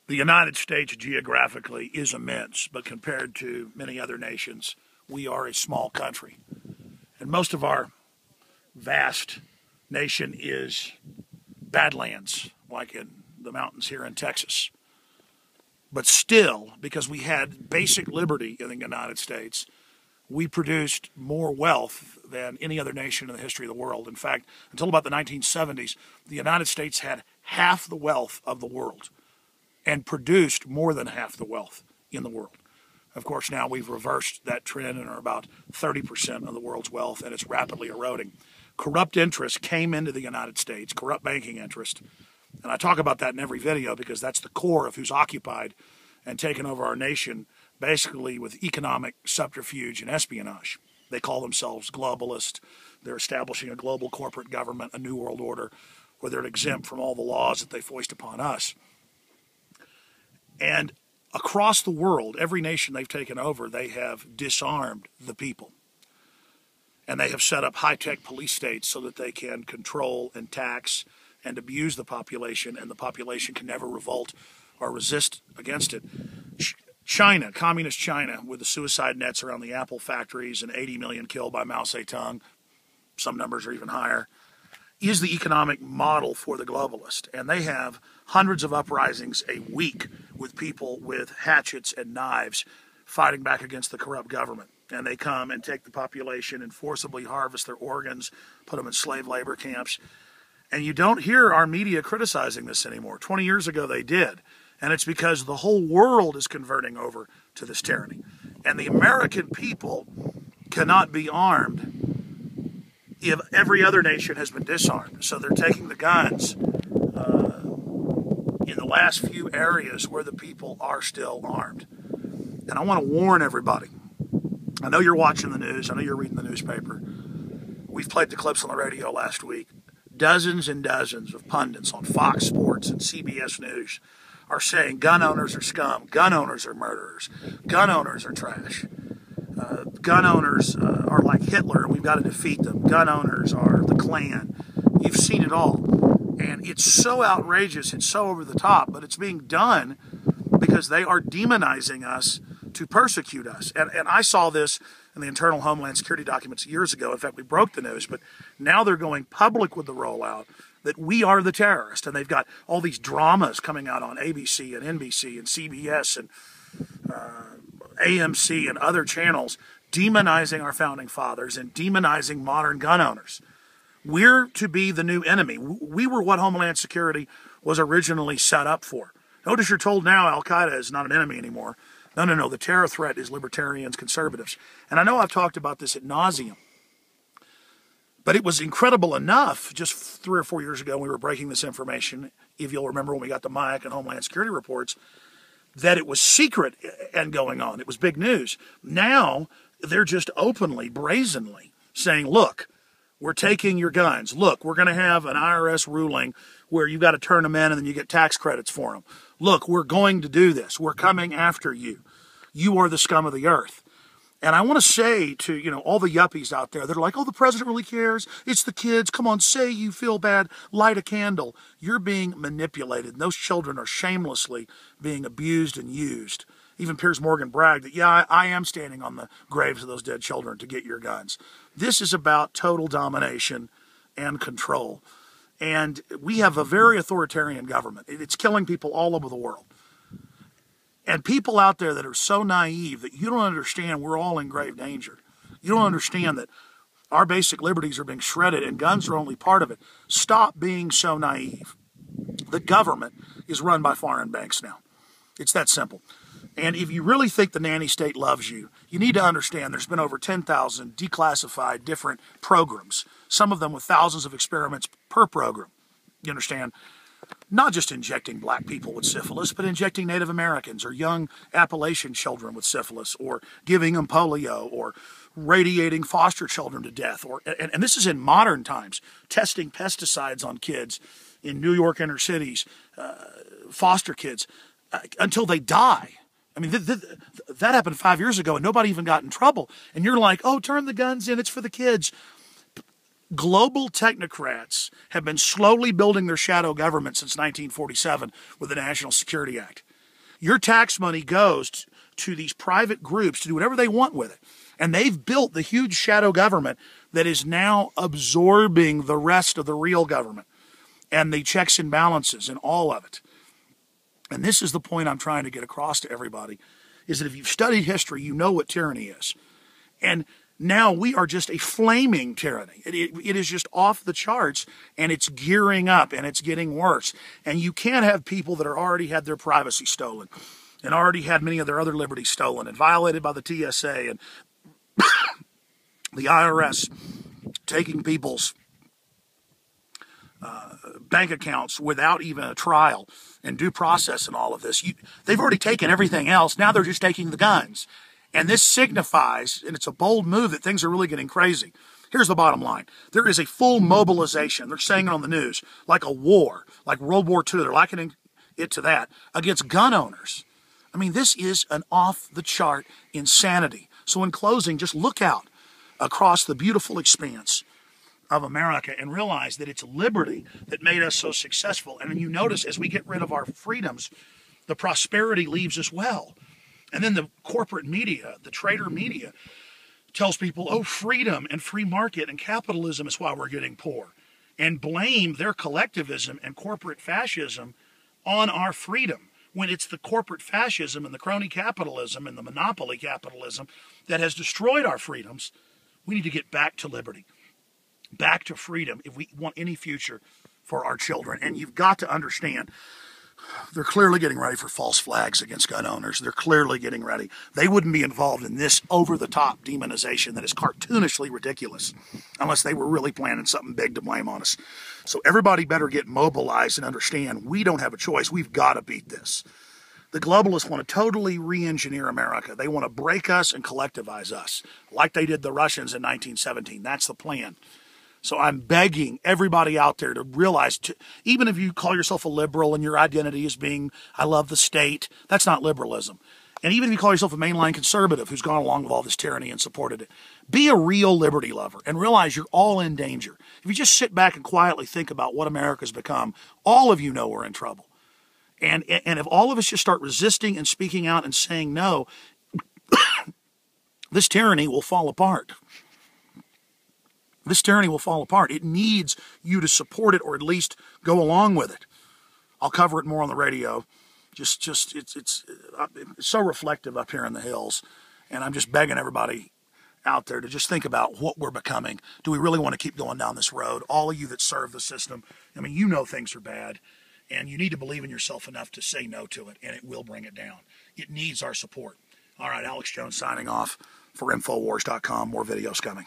The United States geographically is immense, but compared to many other nations, we are a small country. And most of our vast nation is badlands, like in the mountains here in Texas. But still, because we had basic liberty in the United States, we produced more wealth than any other nation in the history of the world. In fact, until about the 1970s, the United States had half the wealth of the world and produced more than half the wealth in the world. Of course, now we've reversed that trend and are about 30% of the world's wealth, and it's rapidly eroding. Corrupt interest came into the United States, corrupt banking interest. And I talk about that in every video because that's the core of who's occupied and taken over our nation, basically with economic subterfuge and espionage. They call themselves globalist. They're establishing a global corporate government, a new world order, where they're exempt from all the laws that they foist upon us. And across the world, every nation they've taken over, they have disarmed the people. And they have set up high-tech police states so that they can control and tax and abuse the population, and the population can never revolt or resist against it. China, communist China, with the suicide nets around the Apple factories and 80 million killed by Mao Zedong, some numbers are even higher, is the economic model for the globalist. And they have hundreds of uprisings a week with people with hatchets and knives fighting back against the corrupt government. And they come and take the population and forcibly harvest their organs, put them in slave labor camps. And you don't hear our media criticizing this anymore. 20 years ago they did. And it's because the whole world is converting over to this tyranny. And the American people cannot be armed if every other nation has been disarmed. So they're taking the guns in the last few areas where the people are still armed. And I want to warn everybody. I know you're watching the news. I know you're reading the newspaper. We've played the clips on the radio last week. Dozens and dozens of pundits on Fox Sports and CBS News are saying gun owners are scum, gun owners are murderers, gun owners are trash, gun owners are like Hitler and we've got to defeat them, gun owners are the Klan. You've seen it all. And it's so outrageous, it's so over the top, but it's being done because they are demonizing us to persecute us. And I saw this in the internal Homeland Security documents years ago. In fact, we broke the news, but now they're going public with the rollout that we are the terrorist. And they've got all these dramas coming out on ABC and NBC and CBS and AMC and other channels demonizing our founding fathers and demonizing modern gun owners. We're to be the new enemy. We were what Homeland Security was originally set up for. Notice you're told now Al-Qaeda is not an enemy anymore. No. The terror threat is libertarians, conservatives. And I know I've talked about this ad nauseum. But it was incredible enough, just 3 or 4 years ago, we were breaking this information, if you'll remember when we got the Mike and Homeland Security reports, that it was secret and going on. It was big news. Now, they're just openly, brazenly saying, look, we're taking your guns. Look, we're going to have an IRS ruling where you've got to turn them in and then you get tax credits for them. Look, we're going to do this. We're coming after you. You are the scum of the earth. And I want to say to, all the yuppies out there, they're like, oh, the president really cares. It's the kids. Come on, say you feel bad. Light a candle. You're being manipulated. And those children are shamelessly being abused and used. Even Piers Morgan bragged that, yeah, I am standing on the graves of those dead children to get your guns. This is about total domination and control. And we have a very authoritarian government. It's killing people all over the world. And people out there that are so naive that you don't understand we're all in grave danger. You don't understand that our basic liberties are being shredded and guns are only part of it. Stop being so naive. The government is run by foreign banks now. It's that simple. And if you really think the nanny state loves you, you need to understand there's been over 10,000 declassified different programs, some of them with thousands of experiments per program. You understand? Not just injecting black people with syphilis, but injecting Native Americans or young Appalachian children with syphilis, or giving them polio, or radiating foster children to death. And this is in modern times, testing pesticides on kids in New York inner cities, foster kids, until they die. I mean, that happened 5 years ago and nobody even got in trouble. And you're like, oh, turn the guns in, it's for the kids. Global technocrats have been slowly building their shadow government since 1947 with the National Security Act. Your tax money goes to these private groups to do whatever they want with it. And they've built the huge shadow government that is now absorbing the rest of the real government and the checks and balances and all of it. And this is the point I'm trying to get across to everybody, is that if you've studied history, you know what tyranny is. And now we are just a flaming tyranny. It is just off the charts, and it's gearing up, and it's getting worse. And you can't have people that are already had their privacy stolen and already had many of their other liberties stolen and violated by the TSA and the IRS taking people's bank accounts without even a trial and due process and all of this. They've already taken everything else. Now they're just taking the guns. And this signifies, and it's a bold move, that things are really getting crazy. Here's the bottom line. There is a full mobilization. They're saying it on the news, like a war, like World War II. They're likening it to that, against gun owners. I mean, this is an off-the-chart insanity. So in closing, just look out across the beautiful expanse of America and realize that it's liberty that made us so successful. And then you notice as we get rid of our freedoms, the prosperity leaves as well. And then the corporate media, the trader media, tells people, oh, freedom and free market and capitalism is why we're getting poor, and blame their collectivism and corporate fascism on our freedom, when it's the corporate fascism and the crony capitalism and the monopoly capitalism that has destroyed our freedoms. We need to get back to liberty, back to freedom if we want any future for our children. And you've got to understand, they're clearly getting ready for false flags against gun owners. They're clearly getting ready. They wouldn't be involved in this over-the-top demonization that is cartoonishly ridiculous unless they were really planning something big to blame on us. So everybody better get mobilized and understand we don't have a choice. We've got to beat this. The globalists want to totally re-engineer America. They want to break us and collectivize us like they did the Russians in 1917. That's the plan. So I'm begging everybody out there to realize, even if you call yourself a liberal and your identity is being, I love the state, that's not liberalism. And even if you call yourself a mainline conservative who's gone along with all this tyranny and supported it, be a real liberty lover and realize you're all in danger. If you just sit back and quietly think about what America's become, all of you know we're in trouble. And if all of us just start resisting and speaking out and saying no, this tyranny will fall apart. This tyranny will fall apart. It needs you to support it or at least go along with it. I'll cover it more on the radio. It's so reflective up here in the hills. And I'm just begging everybody out there to just think about what we're becoming. Do we really want to keep going down this road? All of you that serve the system, I mean, you know things are bad. And you need to believe in yourself enough to say no to it, and it will bring it down. It needs our support. All right, Alex Jones signing off for Infowars.com. More videos coming.